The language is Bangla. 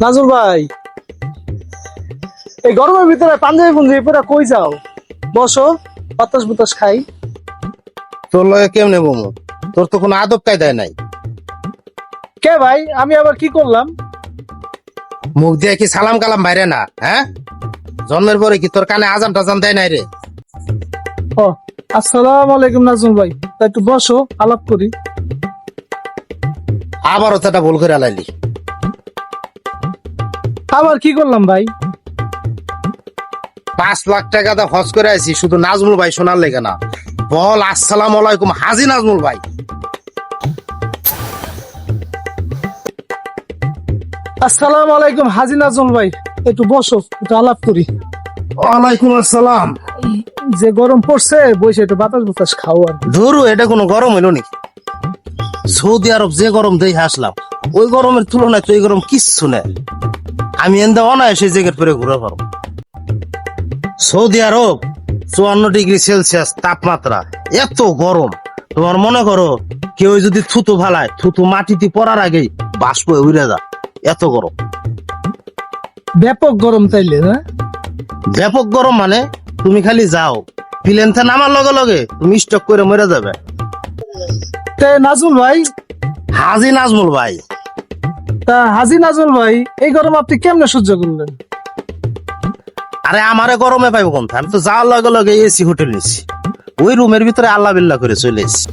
নাজুল ভাই, এই গরমের ভিতরে পাঞ্জাবি পুঞ্জাবি পরে কই যাও? বসো, বাতাস বুতাস খাই। তোর লগে কেমনে বমু? তোর তো কোনো আদব কায়দায় নাই। কে ভাই, আমি আবার কি করলাম? মুখ দিয়ে কি সালাম কালাম বাইরে না? হ্যাঁ, জন্মের পরে কি তোর কানে আজান টাজান দেয় নাই রে? ও, আসসালামু আলাইকুম নাজুল ভাই। তা একটু বসো, আলাপ করি। আবারও তো একটা ভুল করে লাইলি। আবার কি করলাম ভাই? 5 লাখ টাকা দা খরচ করে আইছি শুধু নাজমুল ভাই শোনার লেগে না। বল আসসালামু আলাইকুম হাজি নাজমুল ভাই। আসসালামু আলাইকুম হাজি নাজুল ভাই, একটু বসো, একটু আলাপ করি। ওয়ালাইকুম আসসালাম। যে গরম পড়ছে, বসে একটু বাতাস বুতাস খাও আর কি। ধরু এটা কোনো গরম হইল নি? সৌদি আরব যে গরম দেখে আসলাম, ওই গরমের তুলনায় তো এই গরম কিচ্ছু নেই। আমি এন্দা অনায়াসে জেগের পরে ঘুরে পারো। সৌদি আরব 54 ডিগ্রি সেলসিয়াস তাপমাত্রা, এত গরম। তোমার মনে করো কেউ যদি থুতু ফালায়, থুতু মাটিতে পড়ার আগেই বাষ্প হয়ে উড়ে যা, এত গরম। ব্যাপক গরম তাইলে না? ব্যাপক গরম মানে তুমি খালি যাও, প্লেন থেকে নামার লগে লগে তুমি স্টক করে মরে যাবে। তে নাজুল ভাই, হাজি নাজমুল ভাই। তা হাজি নাজুল ভাই, এই গরম আপনি কেমনে সহ্য করলেন? আরে আমারে গরমে পাইব কোন, আমি তো যাওয়ার লগে লগে এসি হোটেল নিছি, ওই রুমের ভিতরে আল্লাহ বিল্লাহ করে চলে এসেছি।